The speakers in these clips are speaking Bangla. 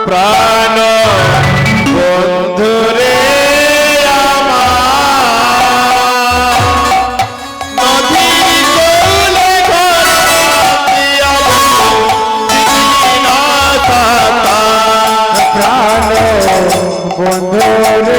প্রাণ বন্ধুরে বন্ধুরে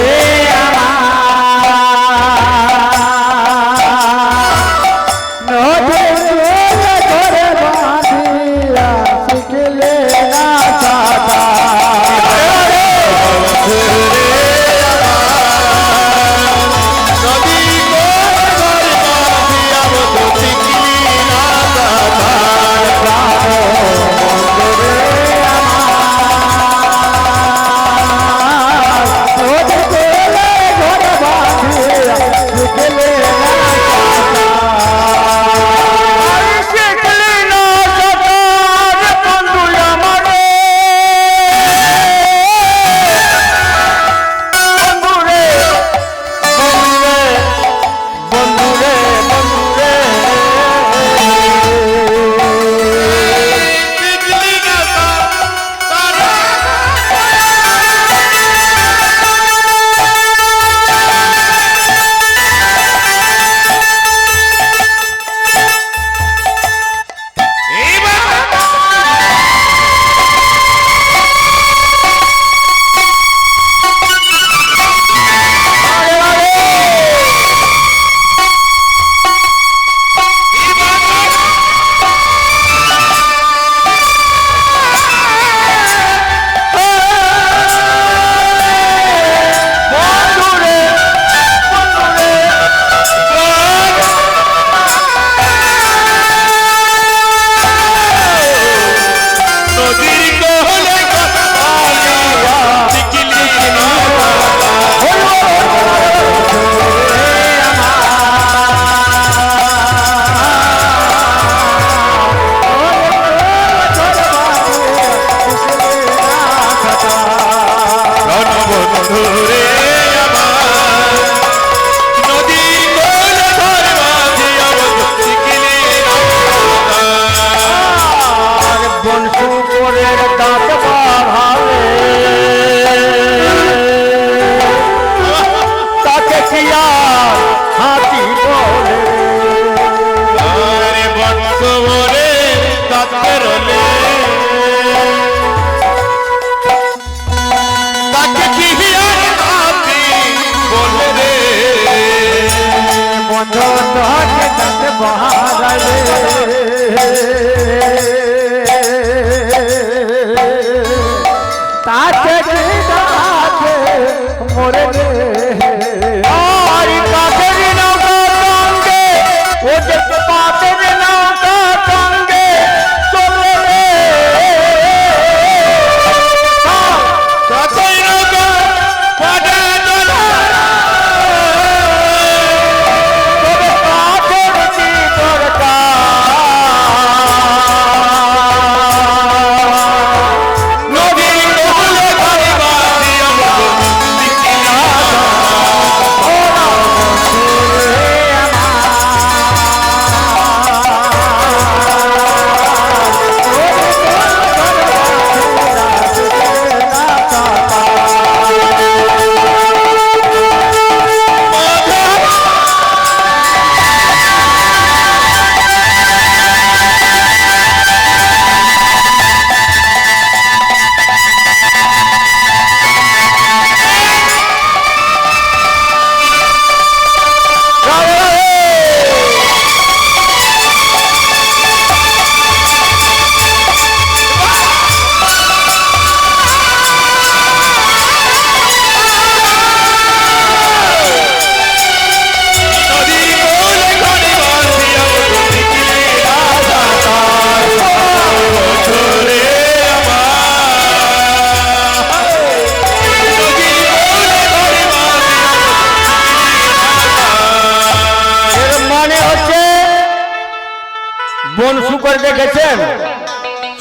বনশুকর দেখেছেন,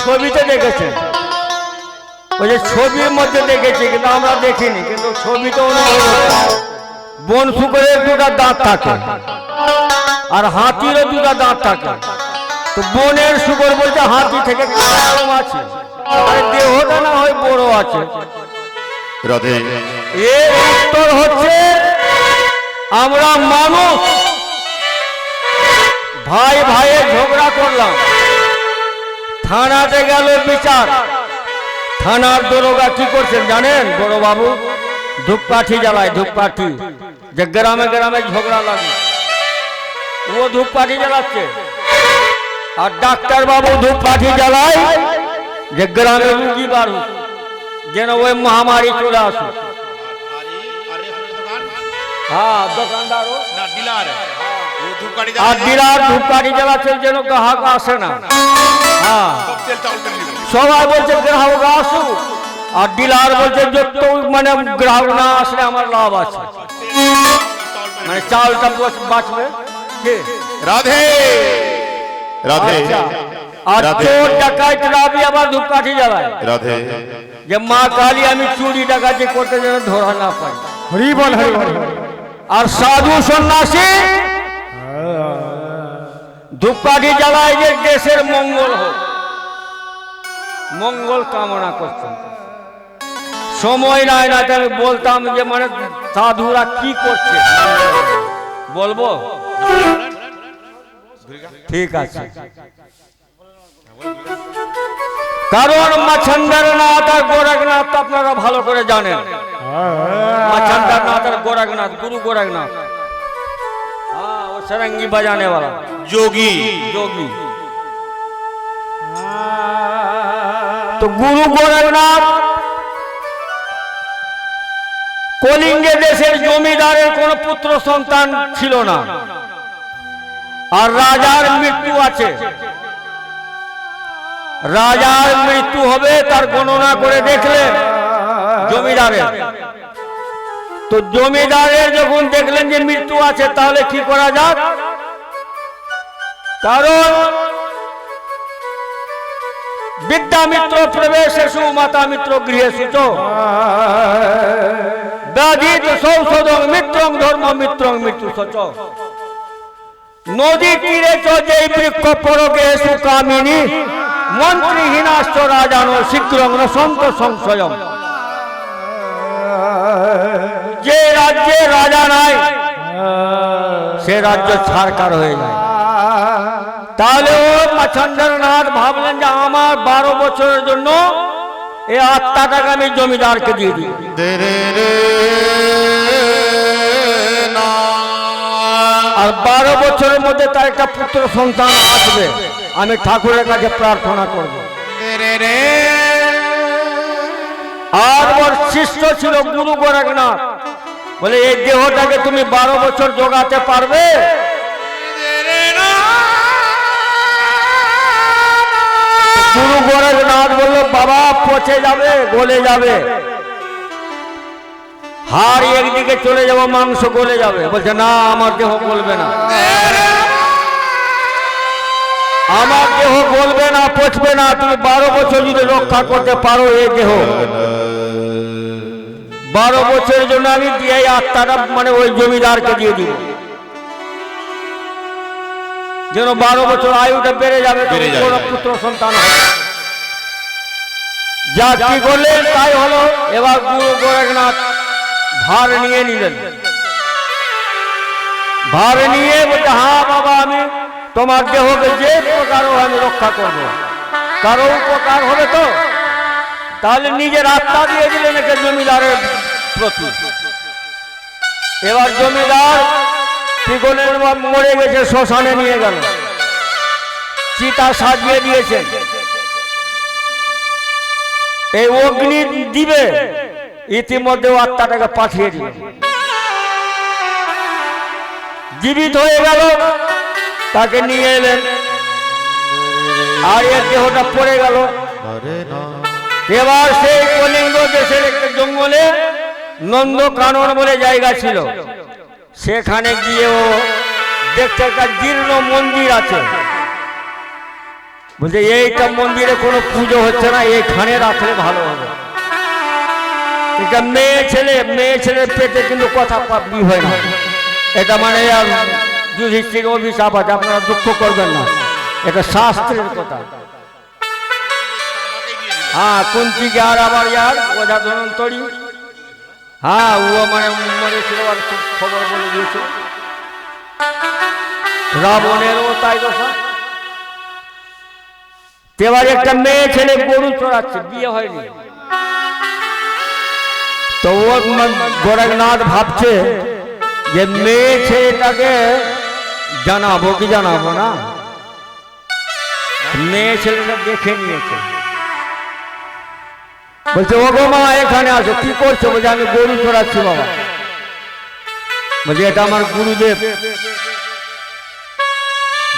ছবিতে দেখেছেন, ওই যে ছবির মধ্যে দেখেছি কিন্তু আমরা দেখিনি, কিন্তু ছবিতে বনশুকরের দুটা দাঁত থাকে আর হাতিরও দুটা দাঁত থাকে। তো বনের শুকর বলছে হাতি থেকে কম আছে, দেহটা না হয় বড় আছে। রাধে এর উত্তর হচ্ছে আমরা মানুষ ভাই ভাইয়ে ঝগড়া করলাম, থানাতে গেল বিচার। থানার দরোগা কি করছেন জানেন বড় বাবু? ধূপকাঠি জ্বালায়, ধূপকাঠি। যে গ্রামে গ্রামে ঝগড়া লাগে ও ধূপকাঠি জ্বালাচ্ছে, আর ডাক্তার বাবু ধূপকাঠি জ্বালায় যে গ্রামে রুগী বাড়ুক, যেন ওই মহামারী চলে আসুক। হ্যাঁ, দোকানদারও আর ডিলার ধূপকাঠি জ্বালাচ্ছে যেন গ্রাহক আসে না। হ্যাঁ, সবাই বলছে গ্রাহক আসুক, আর ডিলার বলছে যত মানে গ্রাহক না আসলে আমার লাভ আছে, মানে চালটা বাঁচবে। রাধে রাধে আর চোর ডাকাত রাবি আবার ধূপকাঠি জ্বালায় রাধে, যে মা কালী আমি চুরি ডাকাতি করতে যেন ধরা না পাই। হরি বল হরি বল। আর সাধু সন্ন্যাসী ধূপকাঠি জ্বালায় যে দেশের মঙ্গল হোক, মঙ্গল কামনা করছেন। সময় নাই না, আমি বলতাম যে মানে সাধুরা কি করছে বলবো? ঠিক আছে, কারণ মাছন্দারনাথ আর গোরখনাথ আপনারা ভালো করে জানেন। মাছন্দারনাথ আর গোরখনাথ, গুরু গোরখনাথ, हाँ वो सरंगी बजाने वाला যোগী जोगी। তো গুরু গোরখনাথ কলিঙ্গে দেশের জমিদারের কোন পুত্র সন্তান ছিল না, আর রাজার মৃত্যু আছে। রাজার মৃত্যু হবে তার গণনা করে দেখলে জমিদারের, তো জমিদারের যখন দেখলেন যে মৃত্যু আছে তাহলে কি করা যাক, কারণ বিদ্যামিত্র প্রবেশেষু মাতা মিত্র গৃহেষু চ ব্যাধিত সৌষধং মিত্রং ধর্ম মিত্রং মৃত্যু সচ। নদী তীরে চ যেই বৃক্ষ পরগেষু কামিনী মন্ত্রীহীনাশ্চ রাজানো শীঘ্রং রসন্ত সংশয়ম। যে রাজ্যে রাজা নাই সে রাজ্য ছারকার হয়ে যায়। তাহলে ও মাছন্দারনাথ ভাবলেন যে আমার 12 বছরের জন্য এই আত্মাটাকে আমি জমিদারকে দিয়ে দিই। আর 12 বছরের মধ্যে তার একটা পুত্র সন্তান আসবে, আমি ঠাকুরের কাছে প্রার্থনা করব। আর ওর শিষ্য ছিল গুরু গোরখনাথ, বলে এই দেহটাকে তুমি 12 বছর জোগাতে পারবে? গুরু গোরখনাথ বললো বাবা পচে যাবে, গলে যাবে, হাড় একদিকে চলে যাবো, মাংস গলে যাবে। বলছে না, আমার দেহ গলবে না, আমার দেহ গলবে না, পচবে না, তুমি 12 বছর যদি রক্ষা করতে পারো এই দেহ, 12 বছরের জন্য আমি দিয়ে আত্মাটা মানে ওই জমিদারকে দিয়ে দিব, যেন 12 বছর আয়ুটা বেড়ে যাবে, পুত্র সন্তান হবে। যা কি করলেন তাই হলো। এবার গুরু গোরখনাথ ভার নিয়ে নিলেন, ভার নিয়ে বলছে হ্যাঁ বাবা আমি তোমার দেহকে যে প্রকারও আমি রক্ষা করবো, কারো উপকার হবে তো। তাহলে নিজের আত্মা দিয়ে দিলেন একটা জমিদারের প্রতি। এবার জমিদার পিগনের মরে গেছে, শ্মশানে নিয়ে গেল, চিতা সাজিয়ে দিয়েছেন। এই অগ্নি দিবে ইতিমধ্যে আত্মাটাকে পাঠিয়ে দিল, জীবিত হয়ে গেল, তাকে নিয়ে এলেন, আর এর দেহটা পড়ে গেল। এবার সেই কলিঙ্গ দেশের একটা জঙ্গলে নন্দকানন বলে জায়গা ছিল, সেখানে গিয়ে ও দেখতে একটা জীর্ণ মন্দির আছে। বলছে এইটা মন্দিরে কোনো পুজো হচ্ছে না, এইখানে রাখলে ভালো হবে। এটা মেয়ে ছেলের পেটে কিন্তু কথা পাবি হয় না, এটা মানে যুধিষ্ঠির অভিশাপ আছে, আপনারা দুঃখ করবেন না। এটা শাস্ত্রের কথা। হ্যাঁ, কুন্তিকে আর আবার ইয়ার ওঝা ধনন্তরী, হ্যাঁ ও মানে মরেছিল আর খবর বলে দিয়েছে। রাবণেরও তাই দশা। এবার একটা মেয়ে ছেলে গরু চড়াচ্ছে, বিয়ে হয়নি, তো ও গোরখনাথ ভাবছে যে মেয়ে ছেলেটাকে জানাবো কি জানাবো না। মেয়ে ছেলেটা দেখে নিয়েছে, বলছে ও গো মা এখানে আসো, কি করছো? বলছে আমি গরু চড়াচ্ছি বাবা। বলছে এটা আমার গুরুদেব।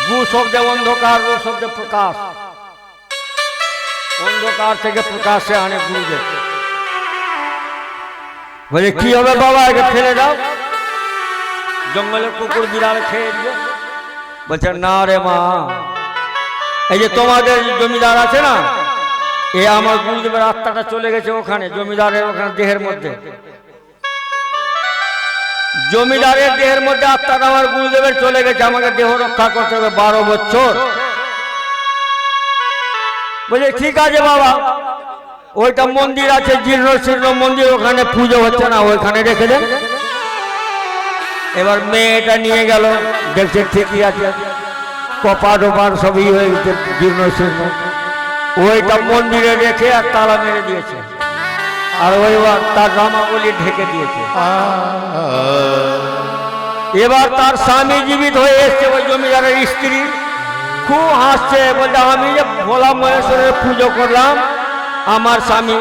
গু শব্দে অন্ধকার, রু শব্দে প্রকাশ, অন্ধকার থেকে প্রকাশে আনে গুরুদেব। বলে কি হবে বাবা, একে ফেলে দাও, জঙ্গলে কুকুর বিড়াল খেয়ে দিবে। বলছে না রে মা, এই যে তোমাদের জমিদার আছে না, এ আমার গুরুদেবের আত্মাটা চলে গেছে ওখানে, জমিদারের ওখানে দেহের মধ্যে, জমিদারের দেহের মধ্যে আত্মাটা আমার গুরুদেবের চলে গেছে, আমাকে দেহ রক্ষা করতে হবে 12 বছর। বলছে ঠিক আছে বাবা, ওইটা মন্দির আছে জীর্ণ শীর্ণ মন্দির, ওখানে পুজো হচ্ছে না, ওইখানে রেখে দেন। এবার মেয়েটা নিয়ে গেল, দেখছে ঠিকই আছে, কপাট ওপাট সবই হয়ে গেছে জীর্ণ শীর্ণ, ওইটা মন্দিরে রেখে আর তালা মেরে দিয়েছে, আর ওই তার রামাবলী ঢেকে দিয়েছে। এবার তার স্বামী জীবিত হয়ে এসছে, ওই জমিদারের স্ত্রী খুব হাসছে, বলছে আমি যে ভোলা মহেশ্বরের পুজো করলাম, আমার স্বামী